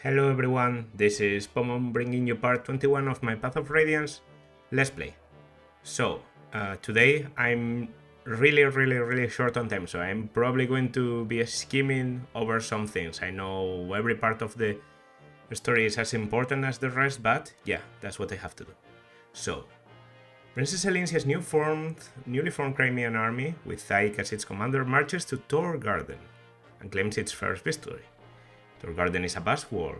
Hello everyone, this is Pomon bringing you part 21 of my Path of Radiance Let's Play. So, today I'm really short on time, so I'm probably going to be skimming over some things. I know every part of the story is as important as the rest, but yeah, that's what I have to do. So, Princess Elincia's newly formed Crimean army, with Thaik as its commander, marches to Tor Garden and claims its first victory. Tor Garden is a vast wall,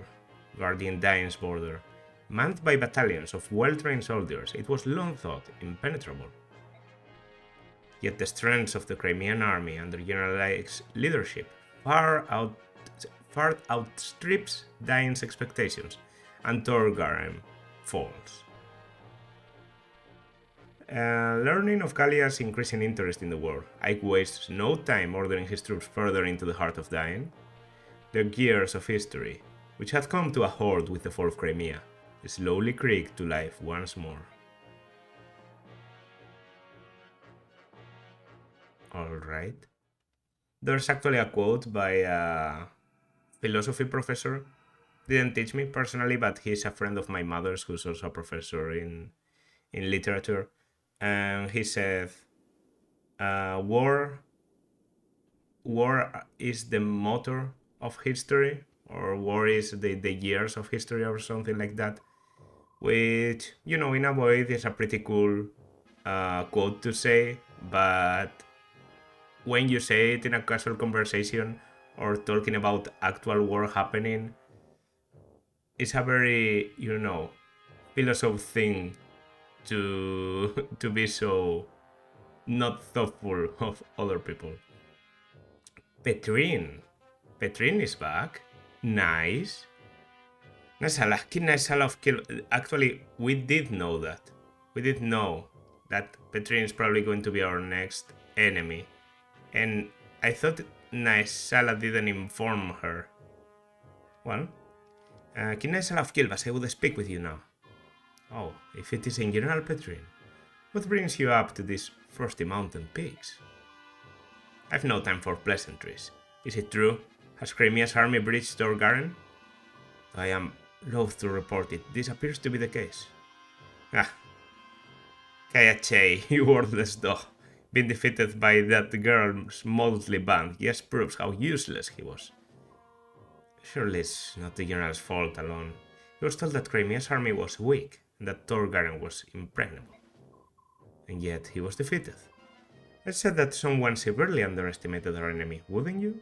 guarding Dain's border. Manned by battalions of well-trained soldiers, it was long thought impenetrable. Yet the strength of the Crimean army under General Ike's leadership far outstrips Dain's expectations, and Tor Garden falls. Learning of Gallia's increasing interest in the war, Ike wastes no time ordering his troops further into the heart of Dain. The gears of history, which had come to a halt with the fall of Crimea, slowly creaked to life once more. Alright. There's actually a quote by a philosophy professor. Didn't teach me personally, but he's a friend of my mother's who's also a professor in literature. And he said, war is the motor of history, or war is the years of history, or something like that. Which, in a way, is a pretty cool quote to say, but when you say it in a casual conversation or talking about actual war happening, it's a very, philosophical thing to to be so not thoughtful of other people. Petrine is back. Nice. Naesala, Naesala of Kill. Actually, we did know that. We did know that Petrine is probably going to be our next enemy. And I thought Naesala didn't inform her. Well, King Naesala of Kilbas, I would speak with you now. Oh, if it is in General Petrine, what brings you up to these frosty mountain peaks? I've no time for pleasantries. Is it true? Has Crimea's army breached Dorgaren? I am loath to report it. This appears to be the case. Ah, Kayache, you worthless dog. Being defeated by that girl's motley band just proves how useless he was. Surely it's not the general's fault alone. He was told that Crimea's army was weak and that Torgaren was impregnable. And yet he was defeated. I said that someone severely underestimated our enemy, wouldn't you?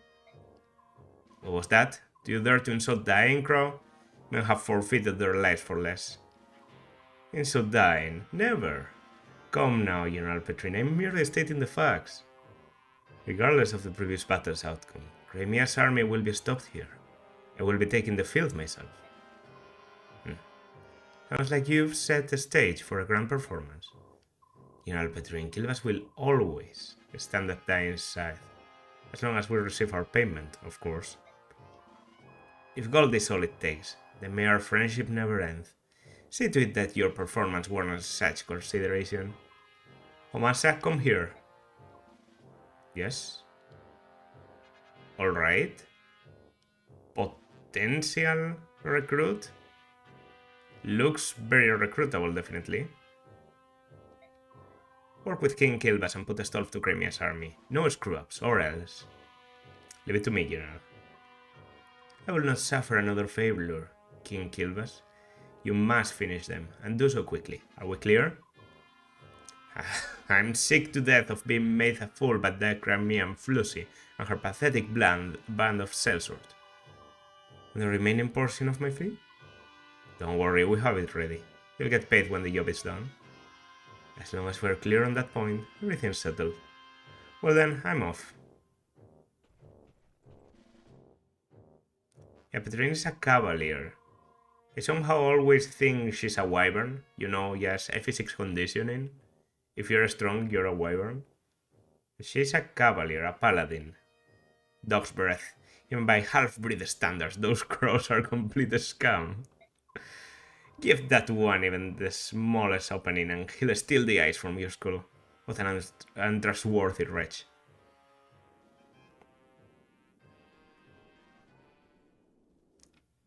What was that? Do you dare to insult Dying Crow? Men have forfeited their lives for less. Insult Dying? Never. Come now, General Petrine, I'm merely stating the facts. Regardless of the previous battle's outcome, Crimea's army will be stopped here. I will be taking the field myself. Sounds like you've set the stage for a grand performance. General Petrine, Kilvas will always stand at Dain's side, as long as we receive our payment, of course. If gold is all it takes, then may our friendship never end. See to it that your performance warrants such consideration. Homasa, come here. Yes? Alright. Potential recruit? Looks very recruitable, definitely. Work with King Kilbas and put a stop to Crimea's army. No screw-ups, or else. Leave it to me, General. I will not suffer another failure, King Kilbas. You must finish them, and do so quickly. Are we clear? I'm sick to death of being made a fool by that Crimean Flusy and her pathetic band of sellsword. And the remaining portion of my fee? Don't worry, we have it ready. You'll get paid when the job is done. As long as we're clear on that point, everything's settled. Well then, I'm off. Yeah, Petrine is a cavalier. I somehow always think she's a wyvern, just physics conditioning. If you're strong, you're a wyvern. She's a cavalier, a paladin. Dog's breath. Even by half-breed standards, those crows are complete scum. Give that one even the smallest opening and he'll steal the ice from your skull. What an untrustworthy wretch.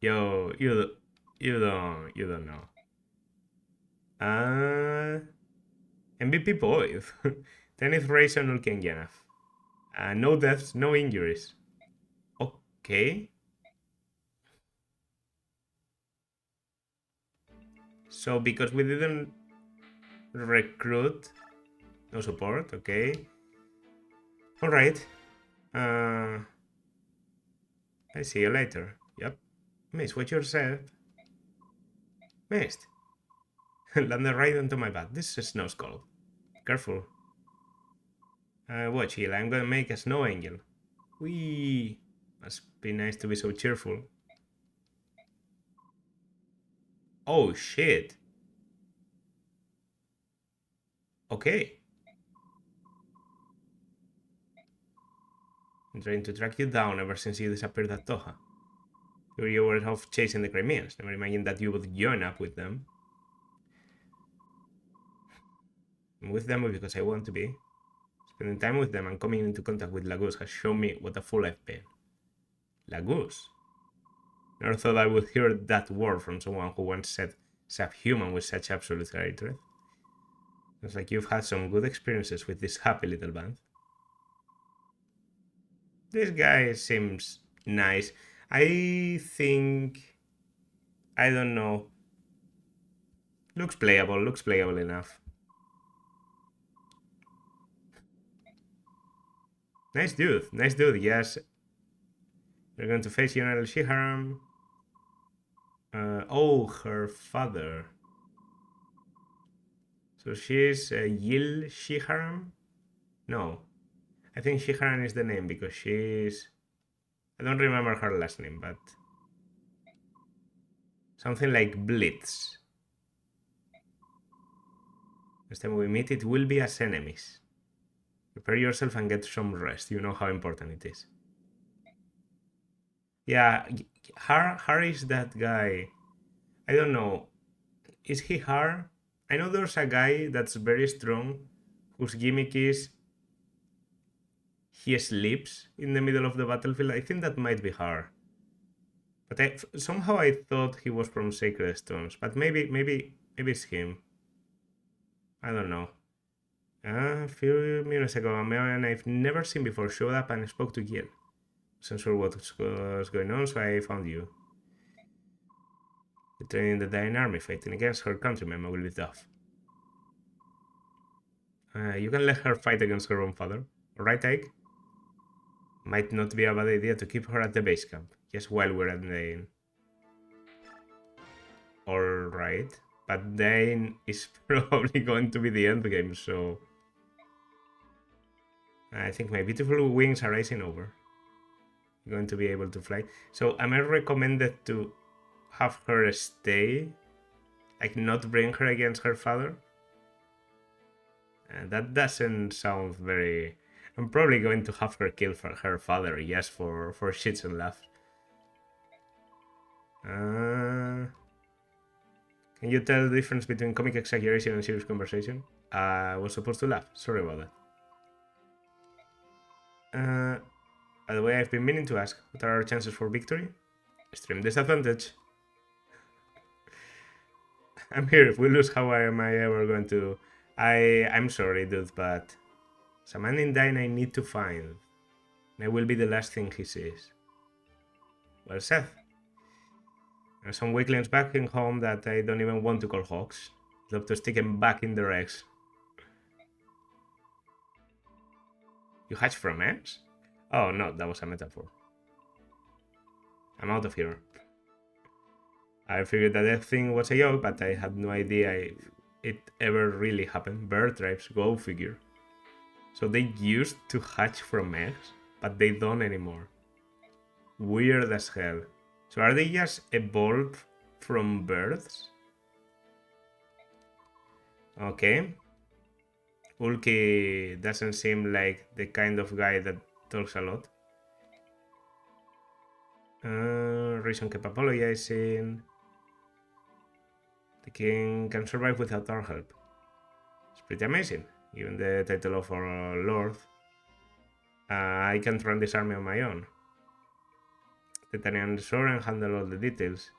Yo, you don't know. Uh, MVP point. Tenth race on Ulkenjanov. No deaths, no injuries. Okay. So because we didn't recruit, no support. Okay. All right. Uh, I see you later. Yep. Miss, what you said? Missed. Landed right onto my back. This is a snow skull. Careful. Watch, Hill. I'm gonna make a snow angel. Whee! Must be nice to be so cheerful. Oh shit. Okay. I'm trying to track you down ever since you disappeared at Toha. You were off chasing the Crimeans. Never imagined that you would join up with them. I'm with them because I want to be. Spending time with them and coming into contact with Lagos has shown me what a fool I've been. Lagos? Never thought I would hear that word from someone who once said subhuman with such absolute hatred. It's like you've had some good experiences with this happy little band. This guy seems nice. I think... I don't know. Looks playable enough. Nice dude, yes. You're going to face Yonel Shiharam. Oh, her father. So she's Yil Shiharam? No. I think Shiharan is the name because she's... I don't remember her last name, but... something like Blitz. Next time we meet, it will be as enemies. Prepare yourself and get some rest. You know how important it is. Yeah, Har is that guy. I don't know. Is he Har? I know there's a guy that's very strong whose gimmick is he sleeps in the middle of the battlefield. I think that might be Har. But somehow I thought he was from Sacred Stones. But maybe it's him. I don't know. A few minutes ago, a man I've never seen before showed up and spoke to Gil. Wasn't sure what was going on, so I found you. The training in the Dying Army, fighting against her countrymen will be tough. You can let her fight against her own father. Alright, Ike? Might not be a bad idea to keep her at the base camp, just while we're at Dane. Alright. But Dane is probably going to be the end game, so... I think my beautiful wings are rising over. I'm going to be able to fly. So am I recommended to have her stay? Like not bring her against her father? That doesn't sound very... I'm probably going to have her kill her father, yes, for shits and laughs. Can you tell the difference between comic exaggeration and serious conversation? I was supposed to laugh. Sorry about that. By the way, I've been meaning to ask, what are our chances for victory? Extreme disadvantage. I'm here. If we lose, how am I ever going to... I'm sorry, dude, but... There's a man in Dine I need to find. And I will be the last thing he sees. Well said. There are some weaklings back in home that I don't even want to call hawks. I'd love to stick them back in their eggs. You hatch from eggs? Oh no, that was a metaphor. I'm out of here. I figured that everything was a joke, but I had no idea if it ever really happened. Bird tribes, go figure. So they used to hatch from eggs, but they don't anymore. Weird as hell. So are they just evolved from birds? Okay. Ulki doesn't seem like the kind of guy that talks a lot. Reason kept apologizing. The king can survive without our help. It's pretty amazing. Even the title of our lord. I can't run this army on my own. Titanian sword and handle all the details.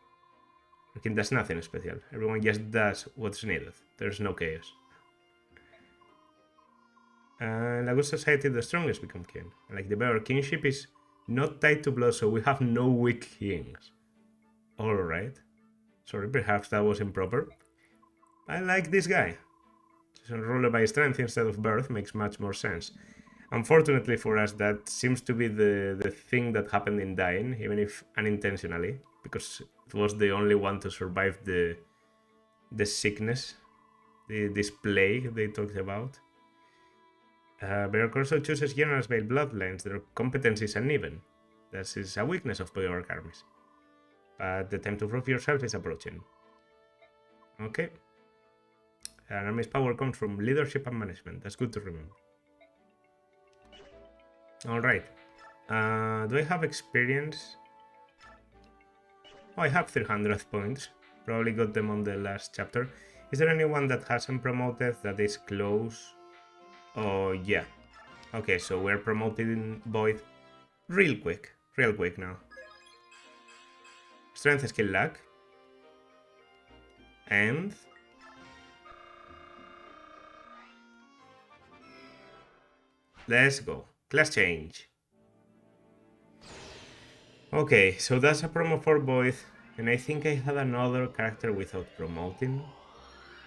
Our king does nothing special. Everyone just does what's needed. There's no chaos. In a good society, the strongest become king. Like the bear, kingship is not tied to blood, so we have no weak kings. Alright. Sorry, perhaps that was improper. I like this guy. Ruler by strength instead of birth makes much more sense. Unfortunately for us, that seems to be the thing that happened in Dying, even if unintentionally, because it was the only one to survive the sickness, this plague they talked about. Bear also chooses generals by bloodlines. Their competence is uneven. This is a weakness of Poyork armies. But the time to prove yourself is approaching. Okay. An army's power comes from leadership and management. That's good to remember. Alright. Do I have experience? Oh, I have 300 points. Probably got them on the last chapter. Is there anyone that hasn't promoted that is close? Oh, yeah. Okay, so we're promoting Void real quick now. Strength, skill, luck. And... let's go. Class change. Okay, so that's a promo for Void. And I think I had another character without promoting.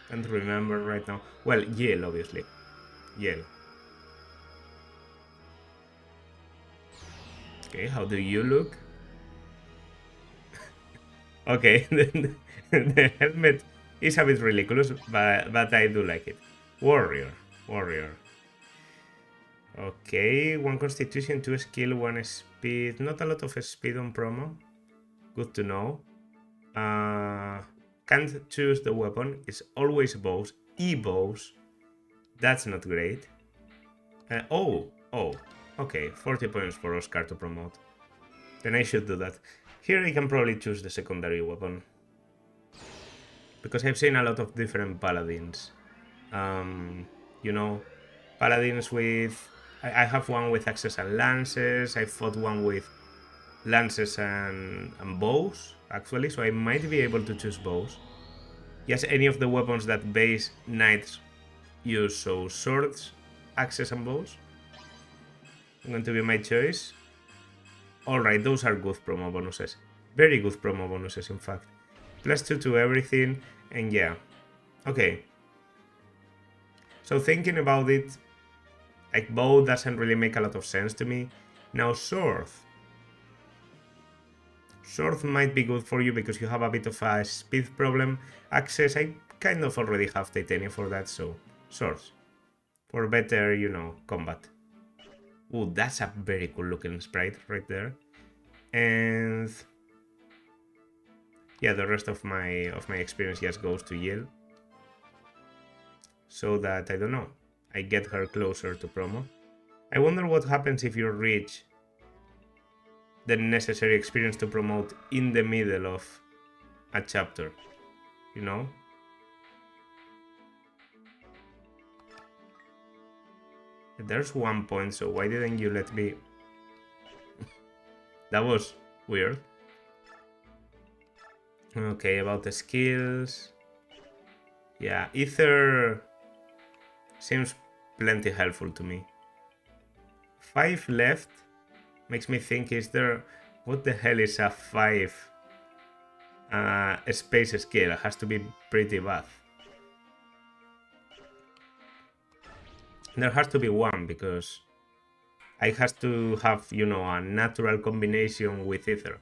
Can't remember right now. Well, Yale, obviously. Yale. Okay, how do you look? Okay, the helmet is a bit ridiculous, but I do like it. Warrior. Okay, 1 constitution, 2 skill, 1 speed. Not a lot of speed on promo. Good to know. Can't choose the weapon. It's always bows. E-bows. That's not great. Oh. Okay, 40 points for Oscar to promote. Then I should do that. Here I can probably choose the secondary weapon. Because I've seen a lot of different paladins. You know, paladins with... I have one with axes and lances. I fought one with lances and bows, actually. So I might be able to choose bows. Yes, any of the weapons that base knights use. So swords, axes and bows. Going to be my choice. Alright, those are good promo bonuses. Very good promo bonuses, in fact. +2 to everything, and yeah. Okay. So thinking about it, like bow doesn't really make a lot of sense to me. Now sword. Sword might be good for you because you have a bit of a speed problem. Axes, I kind of already have titanium for that, so swords. For better, you know, combat. Ooh, that's a very cool looking sprite right there. And yeah, the rest of my experience just goes to Yale. So that, I don't know, I get her closer to promo. I wonder what happens if you reach the necessary experience to promote in the middle of a chapter, you know? There's 1 point, so why didn't you let me... That was weird. Okay, about the skills... Yeah, Ether seems plenty helpful to me. 5 left makes me think, is there... What the hell is a 5 space skill? It has to be pretty bad. There has to be 1, because I has to have, you know, a natural combination with Ether.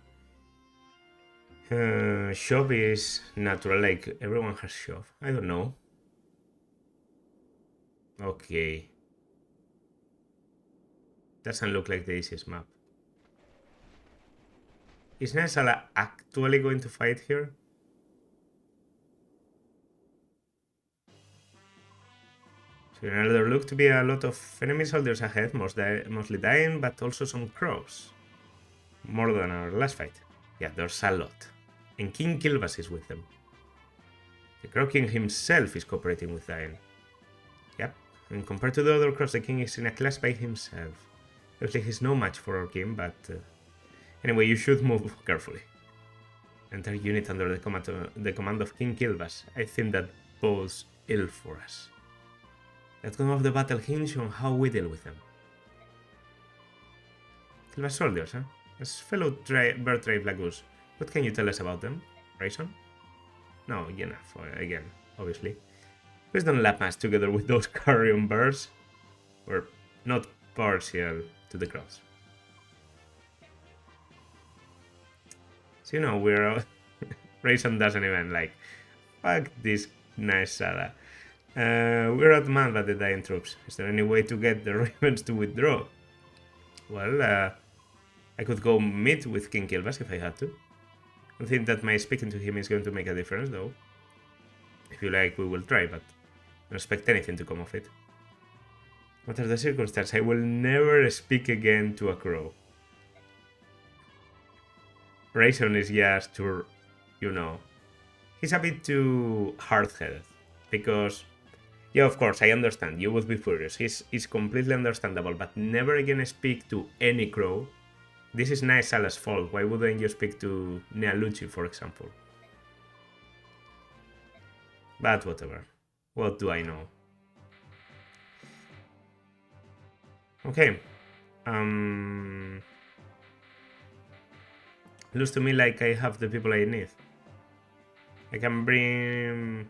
Shove is natural, like everyone has shove. I don't know. Okay. Doesn't look like the easiest map. Is Naesala actually going to fight here? So there look to be a lot of enemy soldiers ahead, mostly dying, but also some crows. More than our last fight. Yeah, there's a lot. And King Kilbas is with them. The Crow King himself is cooperating with Diane. Yep, and compared to the other crows, the king is in a class by himself. Obviously he's no match for our king, but Anyway, you should move carefully. Enter unit under the command of King Kilbas. I think that bodes ill for us. The outcome of the battle hinges on how we deal with them. Kilbas soldiers, huh? As fellow bird tribe like us, what can you tell us about them? Rayson? No, enough, again, obviously. Please don't lap us together with those carrion birds. We're not partial to the cross. So, you know, we're... Rayson doesn't even like... Fuck this Naesala. We're outmanned by the dying troops. Is there any way to get the ravens to withdraw? Well, I could go meet with King Kilbas if I had to. I think that my speaking to him is going to make a difference, though. If you like, we will try, but don't expect anything to come of it. What are the circumstances? I will never speak again to a crow. Rayson is just too, you know, he's a bit too hard-headed. Because, yeah, of course, I understand, you would be furious. It's completely understandable, but never again speak to any crow. This is Naesala's fault. Why wouldn't you speak to Nealucci, for example? But whatever. What do I know? Okay. Looks to me like I have the people I need. I can bring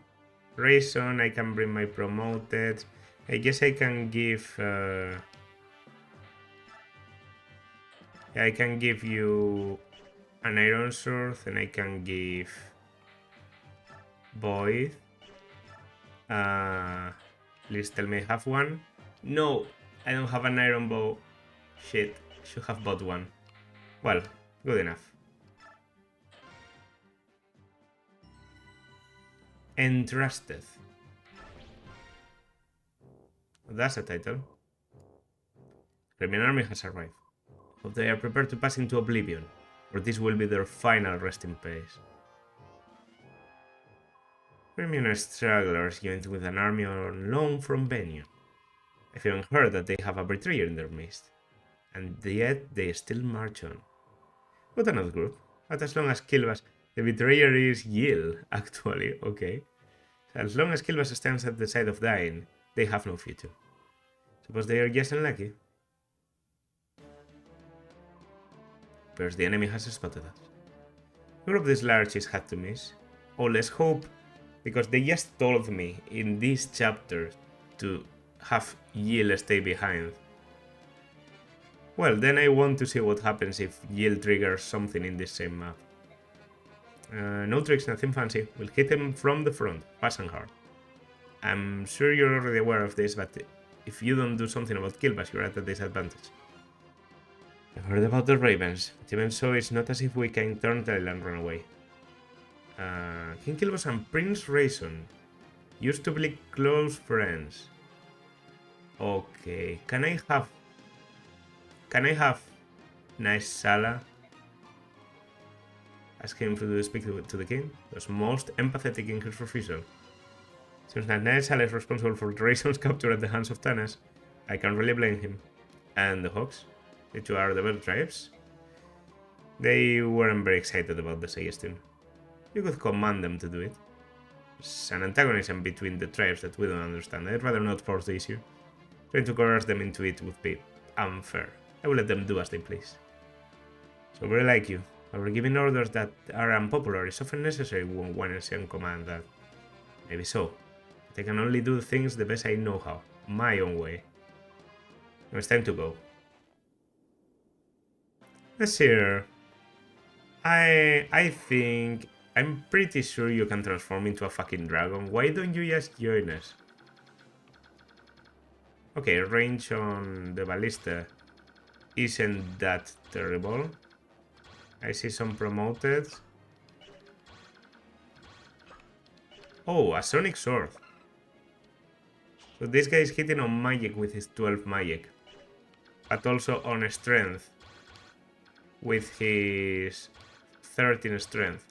Rayson, I can bring my promoted. I guess I can give... I can give you an iron sword, and I can give Void. Please tell me I have one. No, I don't have an iron bow. Shit, should have bought one. Well, good enough. Entrusted. That's a title. Criminal army has arrived. Hope they are prepared to pass into oblivion, or this will be their final resting place. Criminal stragglers joined with an army on loan from Benio. I've even heard that they have a betrayer in their midst, and yet they still march on. What another group? But as long as Kilbas... The betrayer is Yil, actually, okay. As long as Kilbas stands at the side of dying, they have no future. Suppose they are just unlucky? First, the enemy has spotted us. A group this large is hard to miss. Oh, let's hope, because they just told me in this chapter to have Yil stay behind. Well, then I want to see what happens if Yil triggers something in this same map. No tricks, nothing fancy. We'll hit him from the front, fast and hard. I'm sure you're already aware of this, but if you don't do something about Kilbas, you're at a disadvantage. I've heard about the ravens, but even so, it's not as if we can turn tail and run away. King Kilbas and Prince Rayson used to be close friends. Okay, can I have Naesala ask him to speak to the king? Was most empathetic in his refusal. Since Naesala is responsible for Rayson's capture at the hands of Tanas, I can't really blame him. And the Hawks? The two are the bird tribes? They weren't very excited about the suggestion. You could command them to do it. There's an antagonism between the tribes that we don't understand. I'd rather not force the issue. Trying to coerce them into it would be unfair. I will let them do as they please. So very like you. However, giving orders that are unpopular is often necessary when one is in command. That maybe so. But I can only do things the best I know how. My own way. Now it's time to go. Let's see here. I think... I'm pretty sure you can transform into a fucking dragon. Why don't you just join us? Okay, range on the ballista isn't that terrible. I see some promoted. Oh, a sonic sword. So this guy is hitting on magic with his 12 magic. But also on strength with his 13 strength.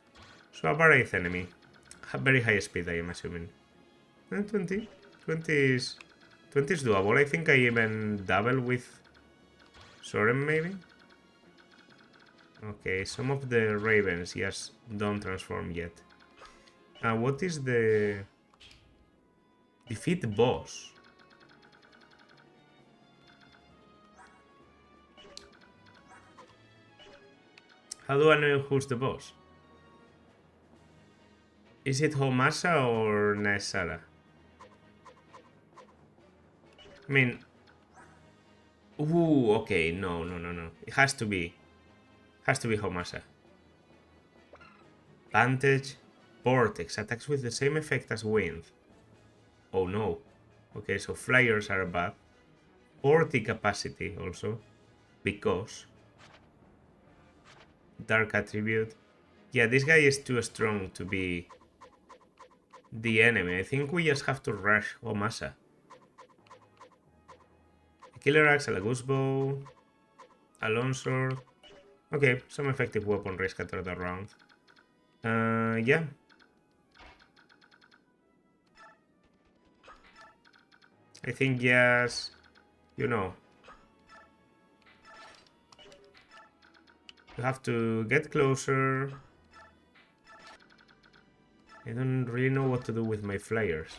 So a Wraith enemy. Very high speed, I am assuming. 20? 20 is doable. I think I even double with Soren, maybe? Okay, some of the ravens, yes, don't transform yet. What is the... Defeat the boss. How do I know who's the boss? Is it Homasa or Naesala? I mean... Ooh, okay, no. It has to be... Homasa. Vantage. Vortex. Attacks with the same effect as wind. Oh no. Okay, so flyers are bad. Vortic capacity also. Because... Dark attribute. Yeah, this guy is too strong to be the enemy. I think we just have to rush Homasa. A killer axe, a goose bow, a long sword. Okay, some effective weaponry scattered around. Yeah. I think yes, you know. You have to get closer. I don't really know what to do with my flyers.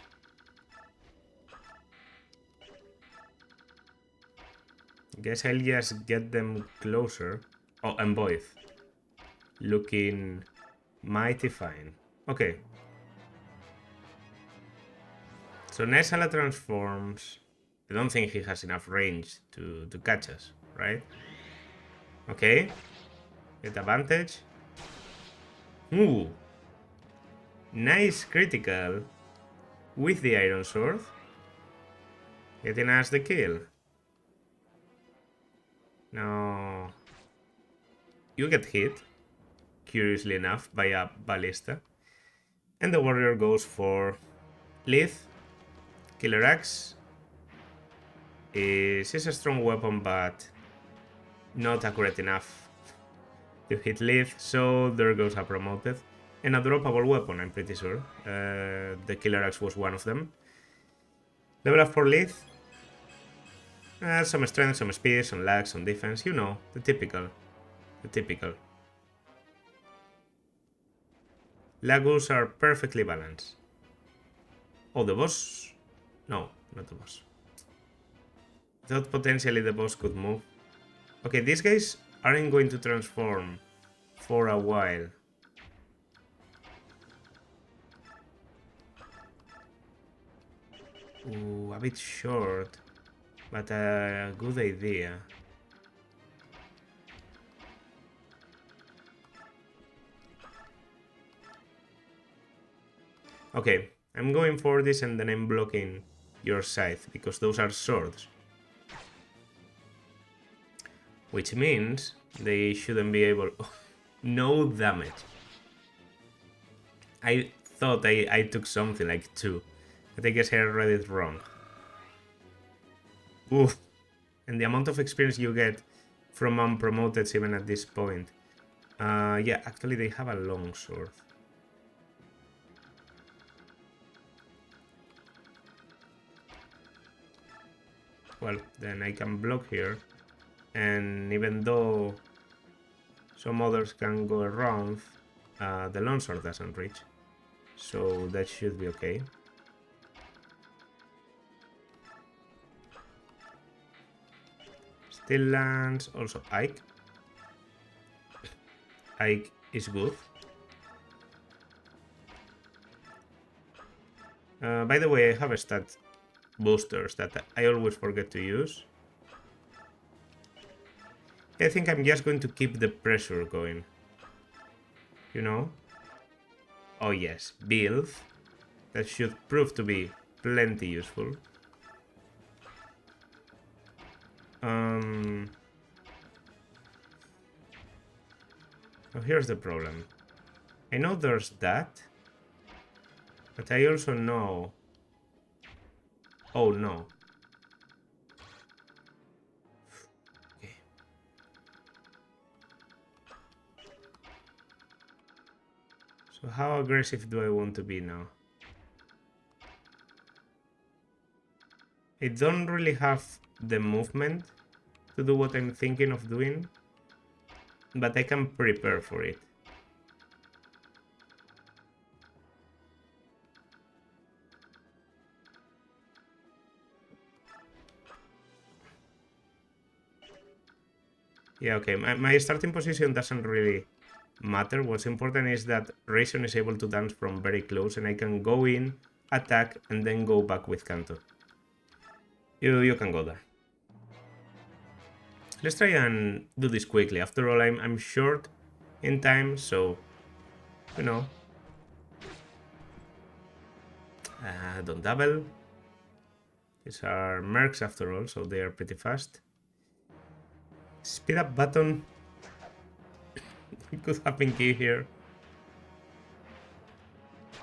Guess I'll just get them closer. Oh, and both. Looking mighty fine. Okay. So Naesala transforms. I don't think he has enough range to catch us, right? Okay. Get advantage. Ooh. Nice critical. With the iron sword. Getting us the kill. No. You get hit, curiously enough, by a ballista. And the warrior goes for Lith. Killer Axe is a strong weapon, but not accurate enough to hit Lith, so there goes a promoted. And a droppable weapon, I'm pretty sure. The Killer Axe was one of them. Level up for Lith. Some strength, some speed, some lag, some defense. You know, the typical. The typical. Lagos are perfectly balanced. Oh, the boss? No, not the boss. Thought potentially the boss could move. Okay, these guys aren't going to transform for a while. Ooh, a bit short, but a good idea. Okay, I'm going for this and then I'm blocking your scythe, because those are swords. Which means they shouldn't be able... No damage. I thought I took something like 2, but I guess I read it wrong. Oof. And the amount of experience you get from unpromoted even at this point. Yeah, actually they have a long sword. Well, then I can block here. And even though some others can go around, the longsword doesn't reach. So that should be okay. Still lands, also Ike. Ike is good. By the way, I have a stat boosters that I always forget to use. I think I'm just going to keep the pressure going. You know? Oh yes, build. That should prove to be plenty useful. Oh, here's the problem. I know there's that, but I also know... Oh no. Okay. So how aggressive do I want to be now? I don't really have the movement to do what I'm thinking of doing. but I can prepare for it. Yeah, okay, my starting position doesn't really matter. What's important is that Rayson is able to dance from very close, and I can go in, attack, and then go back with Kanto. You can go there. Let's try and do this quickly. After all, I'm short in time, so you know. Don't double. These are mercs after all, so they are pretty fast. Speed up button could have been key here.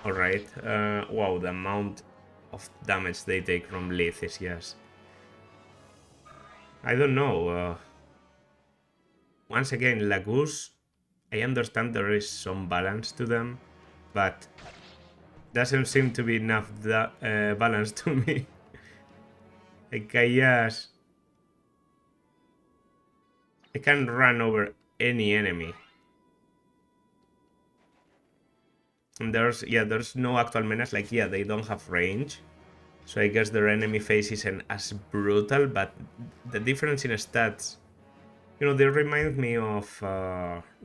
Alright. Wow, the amount of damage they take from Leaf is just... I don't know. Once again, Lagoose, I understand there is some balance to them, but doesn't seem to be enough balance to me. Like I can run over any enemy. And there's no actual menace. Like, yeah, they don't have range. So I guess their enemy face isn't as brutal, but the difference in stats, they remind me of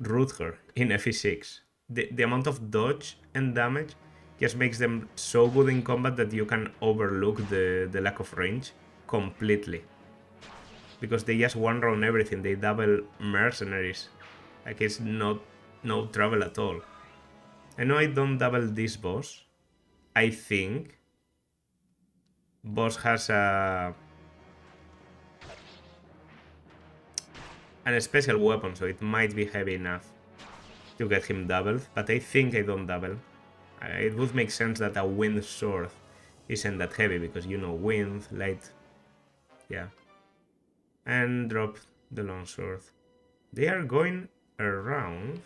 Rutger in FE6. The amount of dodge and damage just makes them so good in combat that you can overlook the lack of range completely. Because they just one round everything, they double mercenaries. Like, it's no trouble at all. I know I don't double this boss. I think boss has an special weapon, so it might be heavy enough to get him doubled, but I think I don't double. It would make sense that a wind sword isn't that heavy, because wind, light, yeah. And drop the long sword. They are going around.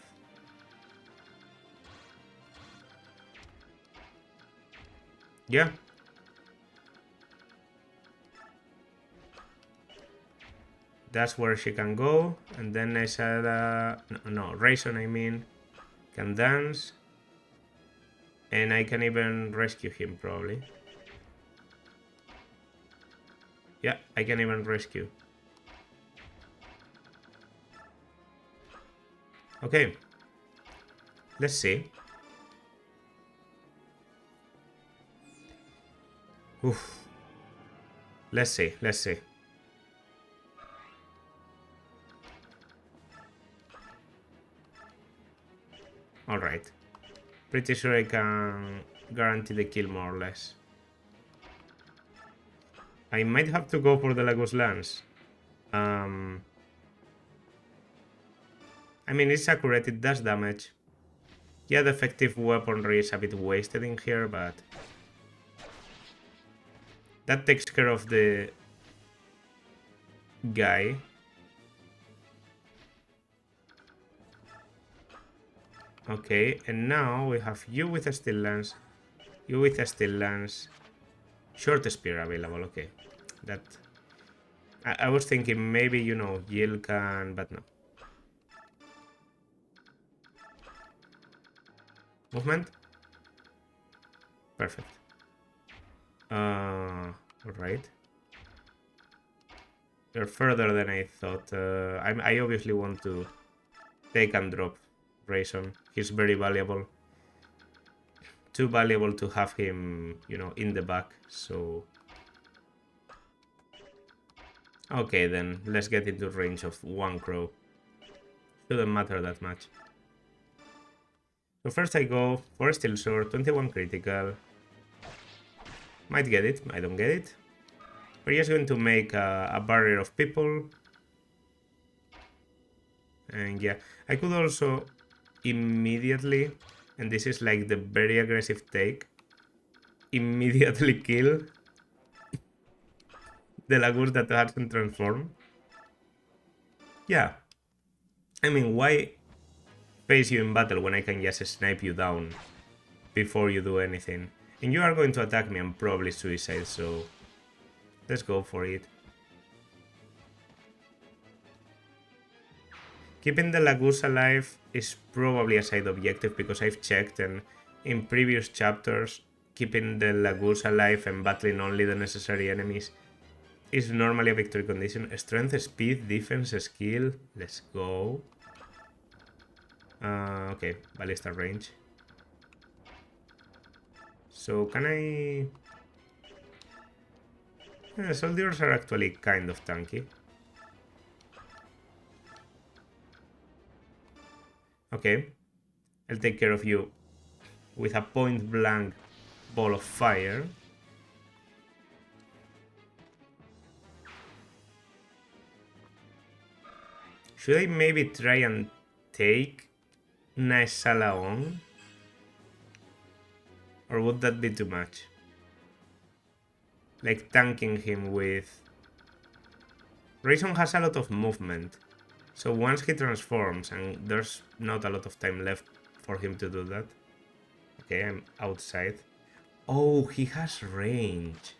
Yeah. That's where she can go, and then Naesala, no, Rayson, I mean, can dance, and I can even rescue him, probably. Yeah, I can even rescue. Okay. Let's see. Oof. Let's see. Alright. Pretty sure I can guarantee the kill more or less. I might have to go for the Lagos Lance. I mean, it's accurate, it does damage. Yeah, the effective weaponry is a bit wasted in here, but that takes care of the guy. Okay, and now we have you with a steel lance, you with a steel lance, short spear available. Okay, that I was thinking maybe Jill can, but no. Movement, perfect. Alright. You're further than I thought. I obviously want to take and drop Rayson. He's very valuable. Too valuable to have him, in the back, so... Okay, then, let's get into range of one crow. Shouldn't matter that much. So first I go for Steel Sword, 21 critical. Might get it, I don't get it. We're just going to make a barrier of people. And yeah, I could also immediately, and this is like the very aggressive take, immediately kill the Lagoon that hasn't transformed. Yeah. I mean, why face you in battle when I can just snipe you down before you do anything? And you are going to attack me and probably suicide, so let's go for it. Keeping the Lagoose alive is probably a side objective because I've checked, and in previous chapters, keeping the Lagoose alive and battling only the necessary enemies is normally a victory condition. Strength, speed, defense, skill. Let's go. Okay, ballista range. So can I... soldiers are actually kind of tanky. Okay, I'll take care of you with a point blank ball of fire. Should I maybe try and take Naesala on? Or would that be too much? Like tanking him with... Rayson has a lot of movement. So once he transforms, and there's not a lot of time left for him to do that. Okay, I'm outside. Oh, he has range.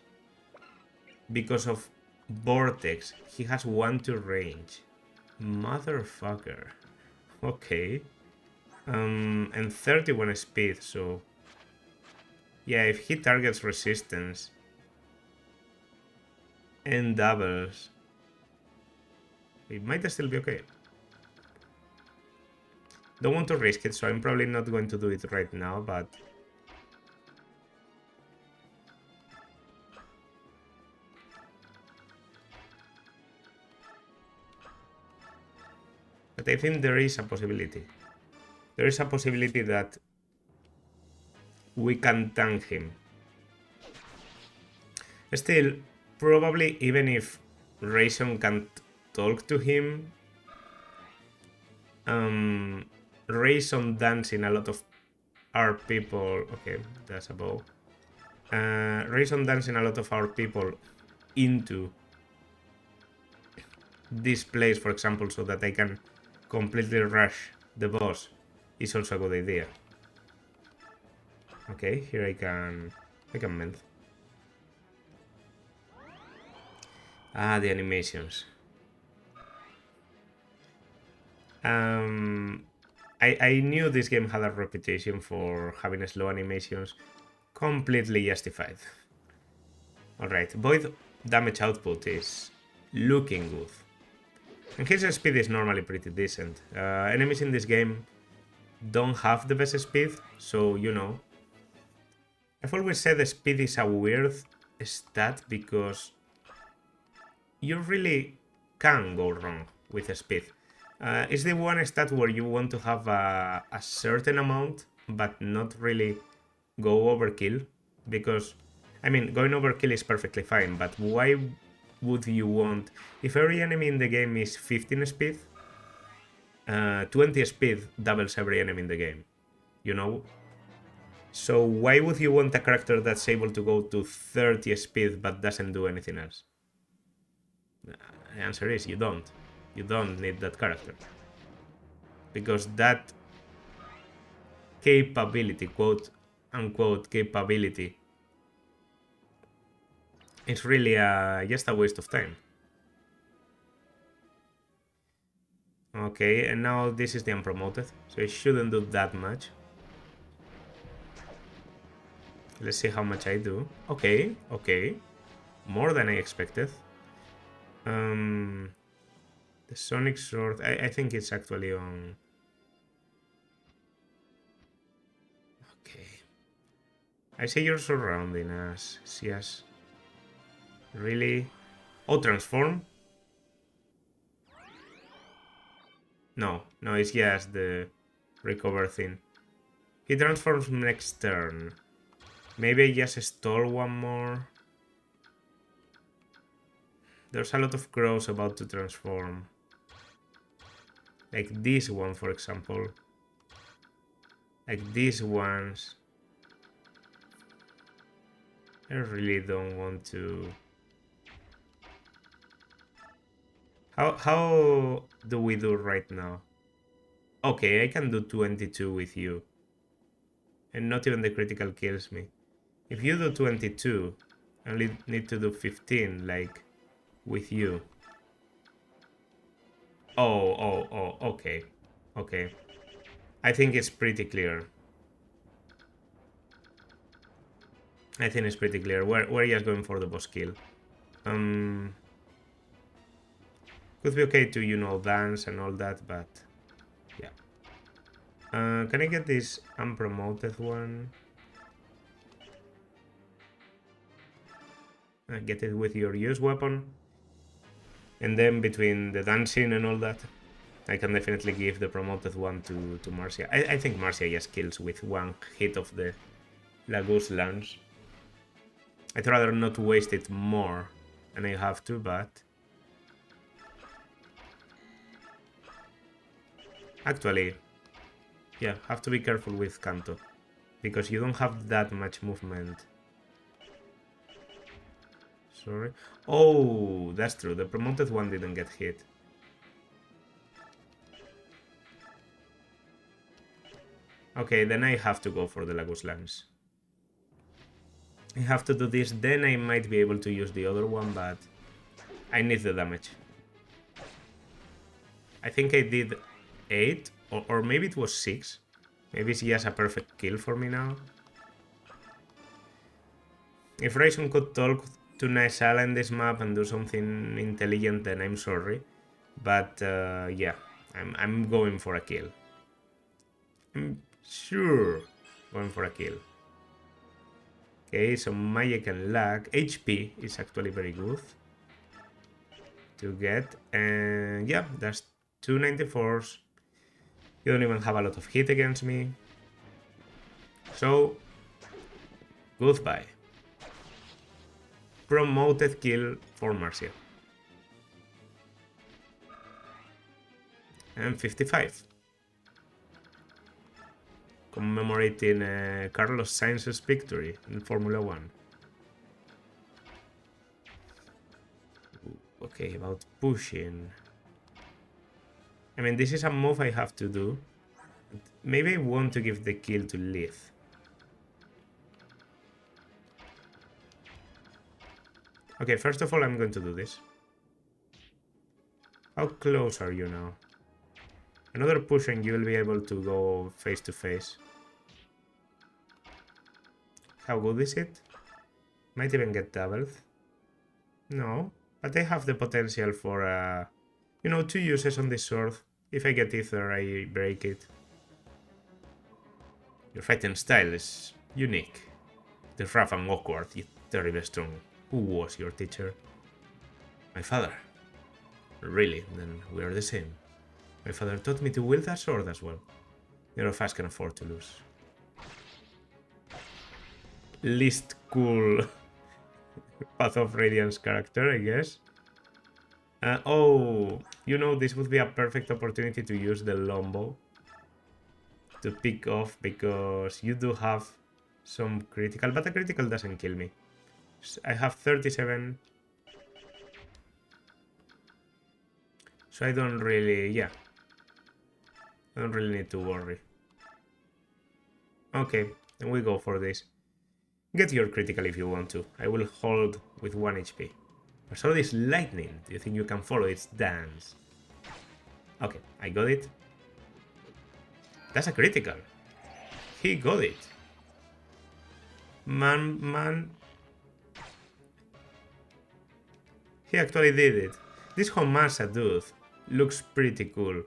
Because of Vortex, he has 1-2 range. Motherfucker. Okay. And 31 speed, so... Yeah, if he targets resistance and doubles, it might still be okay. Don't want to risk it, so I'm probably not going to do it right now, but... But I think there is a possibility. There is a possibility that we can tank him. Still, probably even if Rayson can't talk to him, Rayson dancing a lot of our people... Okay, that's a bow. Rayson dancing a lot of our people into this place, for example, so that I can completely rush the boss is also a good idea. Okay, here I can mend. Ah, the animations. I knew this game had a reputation for having slow animations. Completely justified. Alright, Void damage output is looking good. And his speed is normally pretty decent. Enemies in this game don't have the best speed, so you know. I've always said the speed is a weird stat because you really can go wrong with the speed. It's the one stat where you want to have a certain amount, but not really go overkill. Because, I mean, going overkill is perfectly fine, but why would you want... If every enemy in the game is 15 speed, 20 speed doubles every enemy in the game, you know? So why would you want a character that's able to go to 30 speed but doesn't do anything else? The answer is you don't. You don't need that character. Because that capability, quote unquote capability, it's really just a waste of time. Okay, and now this is the unpromoted, so it shouldn't do that much. Let's see how much I do. Okay, okay. More than I expected. The Sonic Sword, I think it's actually on... Okay. I say you're surrounding us. See us. Really? Oh, transform? No, no, it's just the recover thing. He transforms next turn. Maybe I just stall one more. There's a lot of crows about to transform. Like this one, for example. Like these ones. I really don't want to... How do we do right now? Okay, I can do 22 with you. And not even the critical kills me. If you do 22, I only need to do 15, like with you. Okay. Okay. I think it's pretty clear. I think it's pretty clear. We're just going for the boss kill. Could be okay to, you know, dance and all that, but yeah. Can I get this unpromoted one? Get it with your use weapon. And then between the dancing and all that, I can definitely give the promoted one to Marcia. I think Marcia just kills with one hit of the Lagoose lance. I'd rather not waste it more than I have to, but... Actually, yeah, have to be careful with Kanto, because you don't have that much movement. Sorry. Oh, that's true. The promoted one didn't get hit. Okay, then I have to go for the Lagoose lance. I have to do this, then I might be able to use the other one, but I need the damage. I think I did 8, or maybe it was 6. Maybe it's just a perfect kill for me now. If Raison could talk to Naesala in this map and do something intelligent, then I'm sorry. But yeah, I'm going for a kill. I'm sure going for a kill. Okay, so magic and luck. HP is actually very good to get. And yeah, that's 294s. You don't even have a lot of hit against me. So, goodbye. Promoted kill for Marcia. And 55. Commemorating Carlos Sainz's victory in Formula 1. Okay, about pushing. I mean, this is a move I have to do. Maybe I want to give the kill to Leith. Okay, first of all, I'm going to do this. How close are you now? Another push and you will be able to go face to face. How good is it? Might even get doubled. No, but I have the potential for, you know, 2 uses on this sword. If I get ether, I break it. Your fighting style is unique. It is rough and awkward, yet terribly strong. Who was your teacher? My father. Really? Then we are the same. My father taught me to wield that sword as well. None of us can afford to lose. Least cool Path of Radiance character, I guess. Oh, you know, this would be a perfect opportunity to use the Lombo to pick off, because you do have some critical, but a critical doesn't kill me. I have 37. So I don't really, yeah. I don't really need to worry. Okay, then we go for this. Get your critical if you want to. I will hold with 1 HP. But so this lightning, do you think you can follow its dance? Okay, I got it. That's a critical. He got it. Man. He actually did it. This Homasa dude looks pretty cool.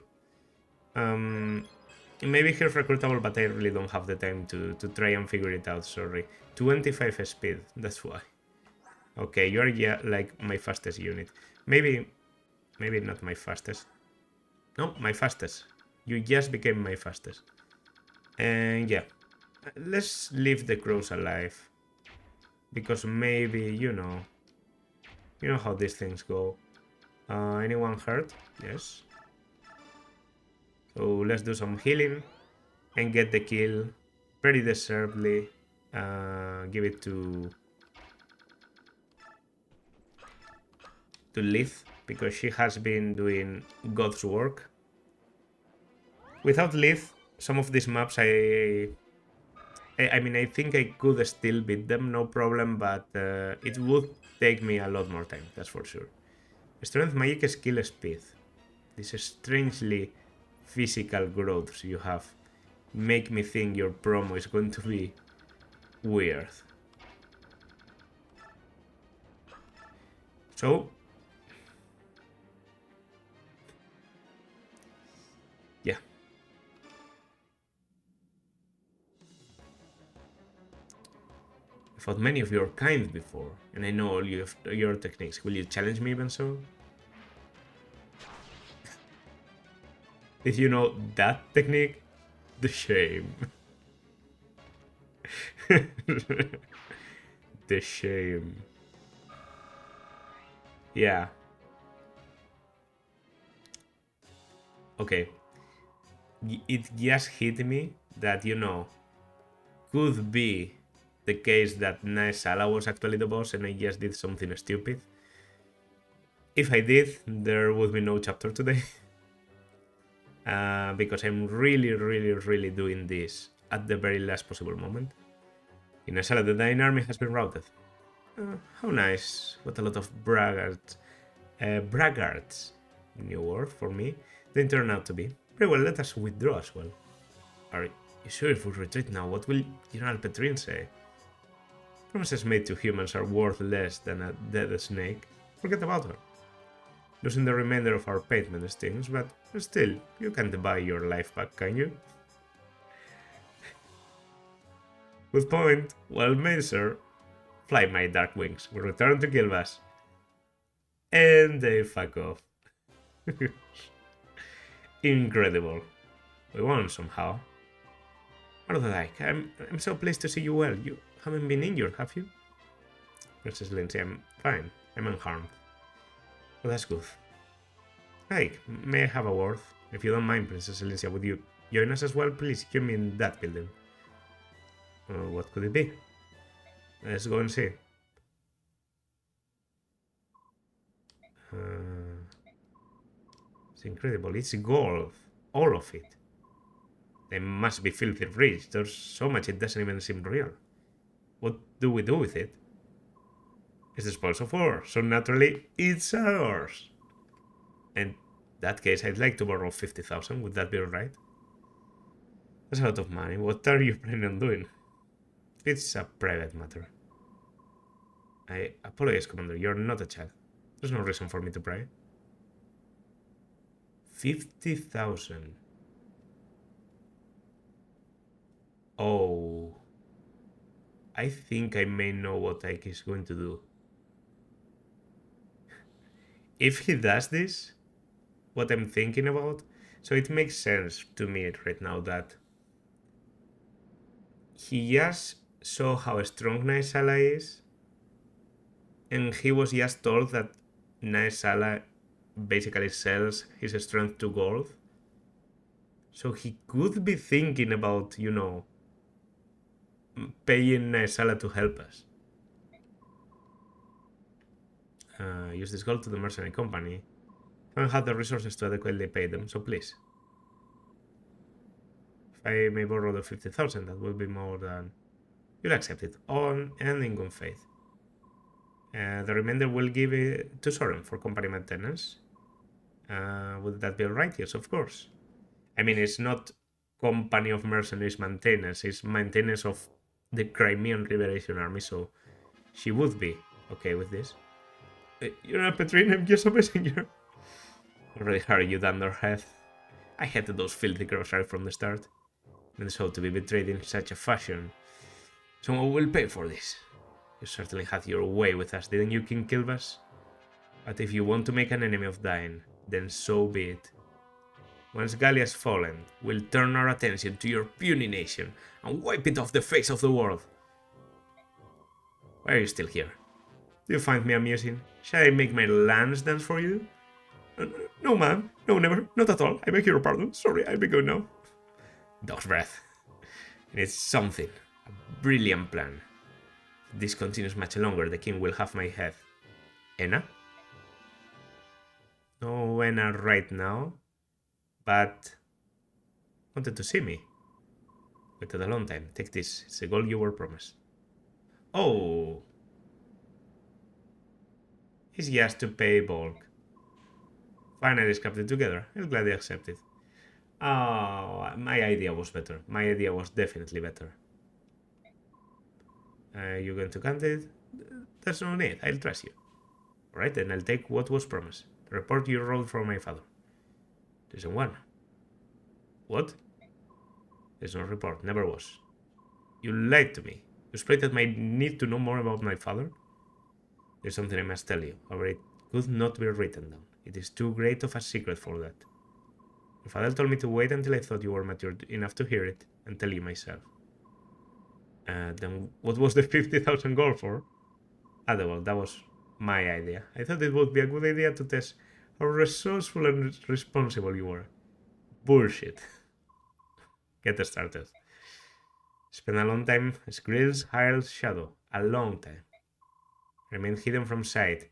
Maybe he's recruitable, but I really don't have the time to try and figure it out, sorry. 25 speed, that's why. Okay, you're yeah, like my fastest unit. Maybe not my fastest. No, my fastest. You just became my fastest. And yeah, let's leave the crows alive. Because maybe, you know how these things go. Anyone hurt? Yes. So let's do some healing and get the kill pretty deservedly. Give it to Lith, because she has been doing God's work. Without Lith, some of these maps I mean, I think I could still beat them, no problem, but it would take me a lot more time, that's for sure. Strength, magic, skill, speed. these strangely physical growths you have make me think your promo is going to be weird. So, yeah. I fought many of your kind before, and I know all your techniques. Will you challenge me even so? Did you know that technique? The shame. The shame. Yeah. Okay. It just hit me that, could be the case that Naesala was actually the boss and I just did something stupid. If I did, there would be no chapter today. Because I'm really, really, really doing this at the very last possible moment. In Naesala, the Dying Army has been routed. How nice. What a lot of braggarts. Braggarts, new word for me, they turn out to be. Very well, let us withdraw as well. Are you sure if we retreat now, what will General Petrine say? Promises made to humans are worth less than a dead snake. Forget about her. Losing the remainder of our payment stings, but still, you can't buy your life back, can you? Good point. Well made, sir. Fly my dark wings. We return to Gilbas. And they fuck off. Incredible. We won somehow. What do I like? I'm so pleased to see you well. You haven't been injured, have you? Princess Lindsay, I'm fine. I'm unharmed. Well, that's good. Hey, may I have a word? If you don't mind, Princess Lindsay, would you join us as well? Please, join me in that building. What could it be? Let's go and see. It's incredible. It's gold. All of it. They must be filthy rich. There's so much it doesn't even seem real. What do we do with it? It's the spoils of war, so naturally it's ours. In that case, I'd like to borrow 50,000. Would that be alright? That's a lot of money. What are you planning on doing? It's a private matter. I apologize, Commander. You're not a child. There's no reason for me to pry. 50,000. Oh. I think I may know what Ike is going to do. If he does this, what I'm thinking about, so it makes sense to me right now that he just saw how strong Naesala is, and he was just told that Naesala basically sells his strength to gold. So he could be thinking about, paying Naesala to help us. Use this gold to the mercenary company. I haven't had the resources to adequately pay them, so please. If I may borrow the 50,000, that will be more than... You'll accept it, on and in good faith. The remainder will give it to Soren for company maintenance. Would that be alright? Yes, of course. I mean, it's not company of mercenaries maintenance, it's maintenance of the Crimean Liberation Army, so she would be okay with this. You're not Petrine, I'm just a messenger. Already heard you Dunderhead. I hated those filthy girls right from the start. And so to be betrayed in such a fashion. Someone will pay for this. You certainly had your way with us, didn't you, King Kilbas? But if you want to make an enemy of Dain, then so be it. Once Gallia's fallen, we'll turn our attention to your puny nation and wipe it off the face of the world. Why are you still here? Do you find me amusing? Shall I make my lance dance for you? No, ma'am. No, never. Not at all. I beg your pardon. Sorry, I'll be going now. Dog's breath. It's something. A brilliant plan. If this continues much longer, the king will have my head. Enna? No Enna right now, but wanted to see me. Waited a long time. Take this. It's the gold you were promised. Oh. It's just to pay bulk. Finally scrapped it together. I'll gladly accept it. Oh, my idea was better. My idea was definitely better. You going to count it? There's no need. I'll trust you. Alright, then I'll take what was promised. The report you wrote for my father. There's one. What? There's no report. Never was. You lied to me. You exploited my need to know more about my father. There's something I must tell you, however it could not be written down. It is too great of a secret for that. Your father told me to wait until I thought you were mature enough to hear it and tell you myself. Then what was the 50,000 gold for? Well, that was my idea. I thought it would be a good idea to test how resourceful and responsible you were. Bullshit. Get started. Spent a long time as Grill's hired shadow. A long time. Remained hidden from sight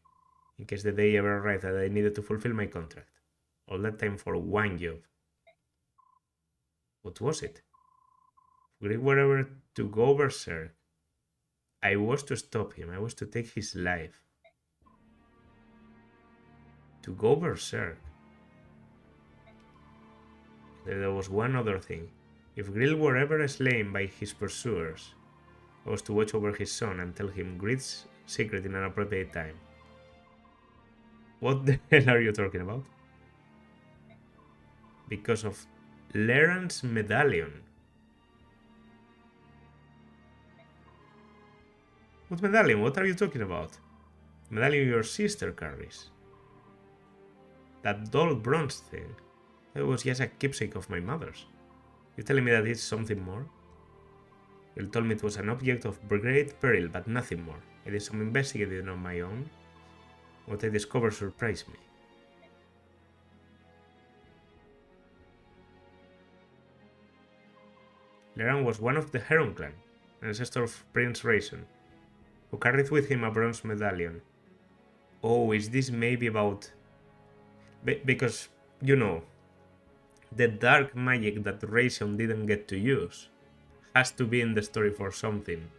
in case the day ever arrived that I needed to fulfill my contract. All that time for one job. What was it? Grill were ever to go berserk. I was to stop him. I was to take his life. To go berserk. There was one other thing. If Grill were ever slain by his pursuers, I was to watch over his son and tell him Grid's secret in an appropriate time. What the hell are you talking about? Because of Leran's medallion. What medallion? What are you talking about? The medallion your sister carries. That dull bronze thing. That was just a keepsake of my mother's. You telling me that it's something more? You told me it was an object of great peril, but nothing more. I did some investigating on my own. What I discovered surprised me. Leran was one of the Heron clan, an ancestor of Prince Raisin, who carried with him a bronze medallion. Oh, is this maybe about... Because, you know, the dark magic that Raisin didn't get to use has to be in the story for something.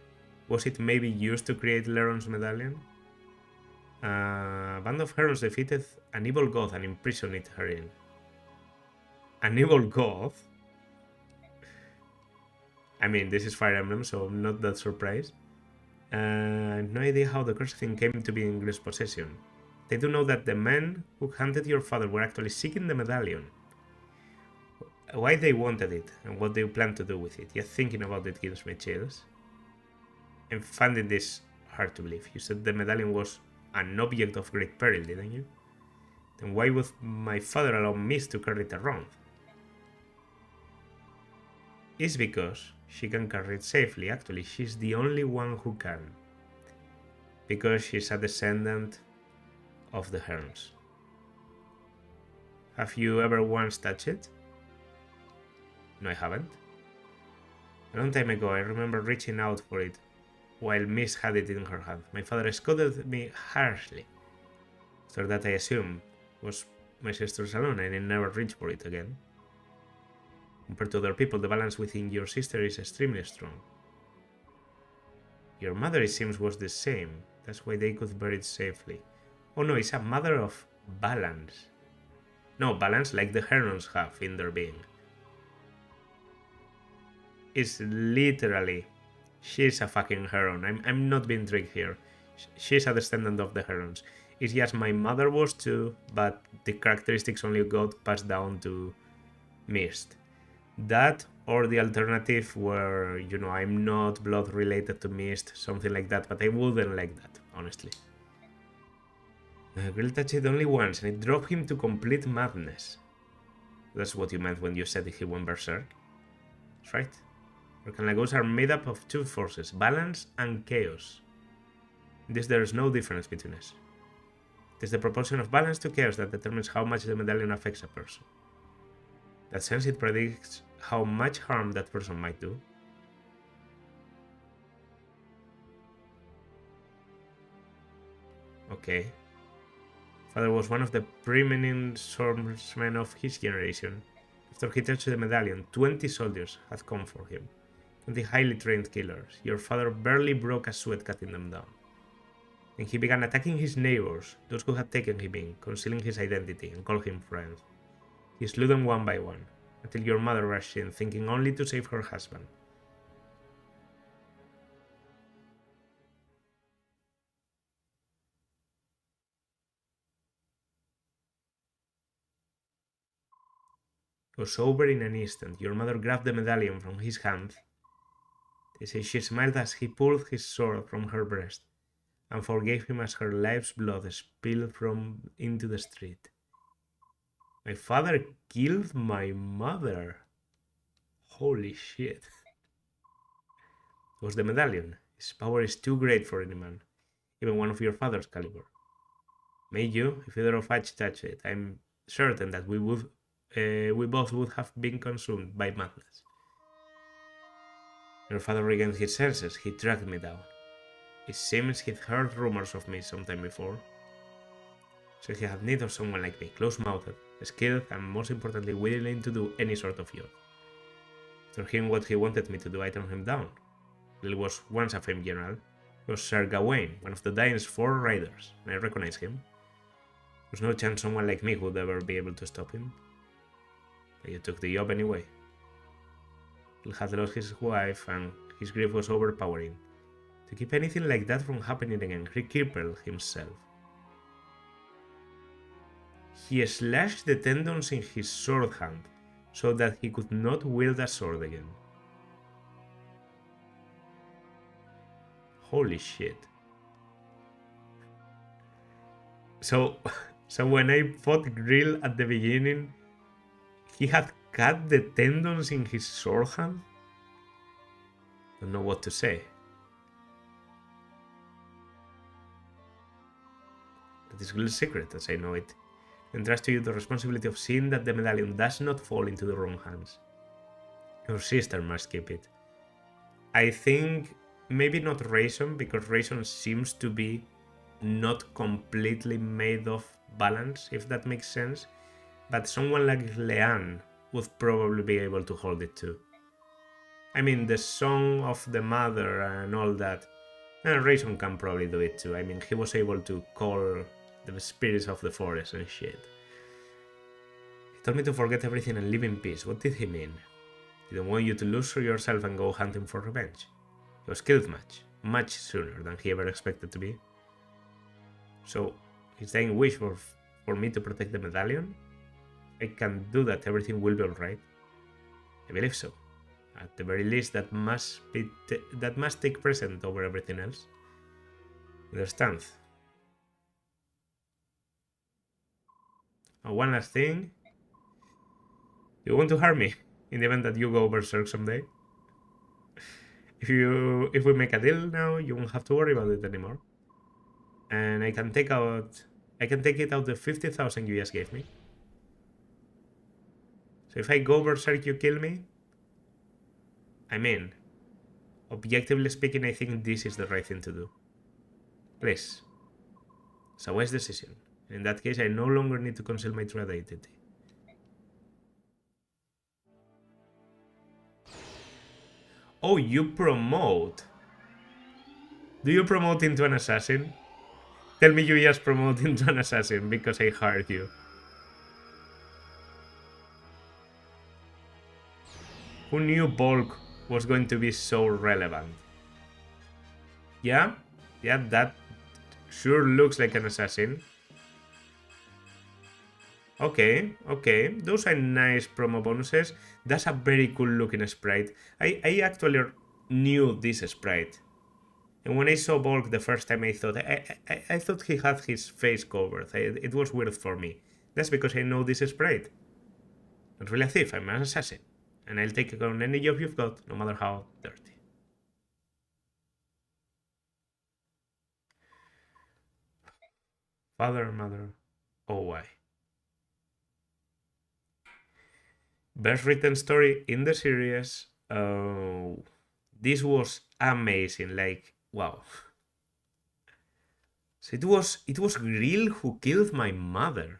Was it maybe used to create Leron's medallion? A band of herons defeated an evil god and imprisoned it herein. An evil god? I mean, this is Fire Emblem, so I'm not that surprised. No idea how the cursed thing came to be in Grill's possession. They do know that the men who hunted your father were actually seeking the medallion. Why they wanted it, and what they plan to do with it. Just thinking about it gives me chills. I'm finding this hard to believe. You said the medallion was an object of great peril, didn't you? Then why would my father allow Mist to carry it around? It's because she can carry it safely. Actually, she's the only one who can. Because she's a descendant of the Herons. Have you ever once touched it? No, I haven't. A long time ago, I remember reaching out for it while Miss had it in her hand. My father scolded me harshly. After that, I assume was my sister's alone, and I never reached for it again. Compared to other people, the balance within your sister is extremely strong. Your mother, it seems, was the same. That's why they could bear it safely. Oh no, it's a matter of balance. No, balance like the Herons have in their being. It's literally, she's a fucking Heron. I'm not being tricked here. She's a descendant of the Herons. It's just my mother was too, but the characteristics only got passed down to Mist. That or the alternative where, you know, I'm not blood related to Mist, something like that, but I wouldn't like that, honestly. Grill touched it only once and it drove him to complete madness. That's what you meant when you said he went berserk. That's right. Orcanlagos are made up of two forces, balance and chaos. In this there is no difference between us. It is the proportion of balance to chaos that determines how much the medallion affects a person. In that sense, it predicts how much harm that person might do. Okay. Father was one of the preeminent swordsmen of his generation. After he touched the medallion, 20 soldiers had come for him. 20 highly trained killers. Your father barely broke a sweat cutting them down. and he began attacking his neighbors, those who had taken him in, concealing his identity, and called him friends. He slew them one by one, until your mother rushed in, thinking only to save her husband. He was over in an instant. Your mother grabbed the medallion from his hand. They say she smiled as he pulled his sword from her breast, and forgave him as her life's blood spilled from into the street. My father killed my mother. Holy shit. It was the medallion. His power is too great for any man, even one of your father's caliber. May you, if either of us touch it, I'm certain that we both would have been consumed by madness. Your father regained his senses. He tracked me down. It seems he'd heard rumors of me sometime before, so he had need of someone like me, close-mouthed, skilled, and most importantly, willing to do any sort of job. After hearing what he wanted me to do, I turned him down. He was once a famed general. He was Sir Gawain, one of the Dane's 4 riders, and I recognized him. There was no chance someone like me would ever be able to stop him. But you took the job anyway. He had lost his wife, and his grief was overpowering. To keep anything like that from happening again, he crippled himself. He slashed the tendons in his sword hand, so that he could not wield a sword again. Holy shit. So when I fought Grill at the beginning, he had cut the tendons in his sword hand? Don't know what to say. That is Grill's secret, as I know it. And trust to you the responsibility of seeing that the medallion does not fall into the wrong hands. Your sister must keep it. I think maybe not Rayson, because Rayson seems to be not completely made of balance, if that makes sense. But someone like Leanne would probably be able to hold it too. I mean, the song of the mother and all that, and Rayson can probably do it too. I mean, he was able to call the spirits of the forest and shit. He told me to forget everything and live in peace. What did he mean? He didn't want you to lose yourself and go hunting for revenge. He was killed much sooner than he ever expected to be. So, his dying wish was for me to protect the medallion? I can do that, everything will be alright. I believe so. At the very least, that must take precedent over everything else. Understand? Oh, one last thing. You want to harm me in the event that you go berserk someday? If we make a deal now, you won't have to worry about it anymore. And I can take it out the 50,000 you just gave me. So if I go berserk, you kill me? I mean, objectively speaking, I think this is the right thing to do. Please. It's a wise decision. In that case, I no longer need to conceal my true identity. Oh, you promote. Do you promote into an assassin? Tell me you just promote into an assassin because I hired you. Who knew bulk was going to be so relevant? Yeah, that sure looks like an assassin. Okay, those are nice promo bonuses. That's a very cool looking sprite. I actually knew this sprite. And when I saw Bulk the first time, I thought I thought he had his face covered. It was weird for me. That's because I know this sprite. Not really a thief, I'm an assassin. And I'll take it on any job you've got, no matter how dirty. Father, mother, oh why? Best written story in the series. Oh, this was amazing. Like, wow. So it was Grill who killed my mother.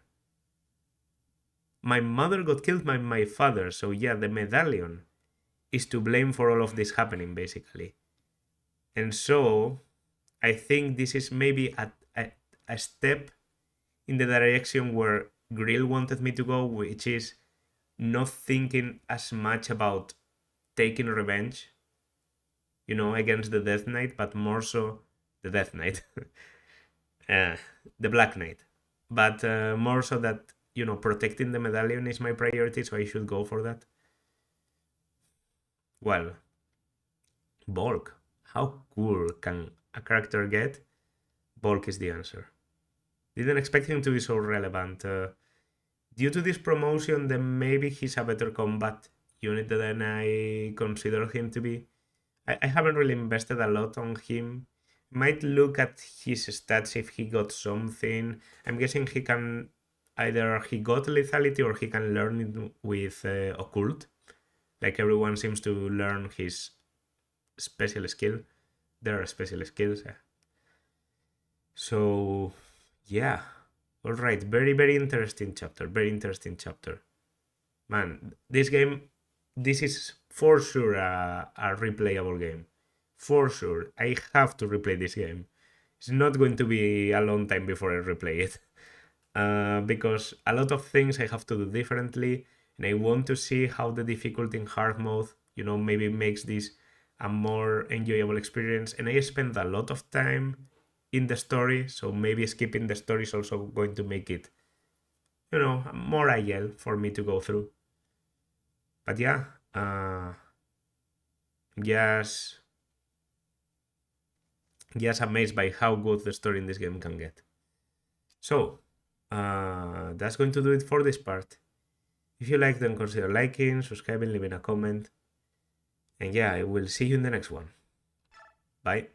My mother got killed by my father, so yeah, the medallion is to blame for all of this happening, basically. And so, I think this is maybe a step in the direction where Grill wanted me to go, which is not thinking as much about taking revenge, against the Death Knight, but more so the Death Knight, uh, the Black Knight. But more so that, protecting the medallion is my priority, so I should go for that. Well, Bulk. How cool can a character get? Bulk is the answer. Didn't expect him to be so relevant. Due to this promotion, then maybe he's a better combat unit than I consider him to be. I haven't really invested a lot on him. Might look at his stats if he got something. I'm guessing he got lethality or he can learn it with occult. Like everyone seems to learn his special skill. There are special skills. So yeah. Alright, very, very interesting chapter. Very interesting chapter. Man, this is for sure a replayable game. For sure. I have to replay this game. It's not going to be a long time before I replay it. Because a lot of things I have to do differently, and I want to see how the difficulty in hard mode, maybe makes this a more enjoyable experience. And I spent a lot of time in the story, so maybe skipping the story is also going to make it, more agile for me to go through. But yeah, just amazed by how good the story in this game can get. So, that's going to do it for this part. If you like, then consider liking, subscribing, leaving a comment. And yeah, I will see you in the next one. Bye.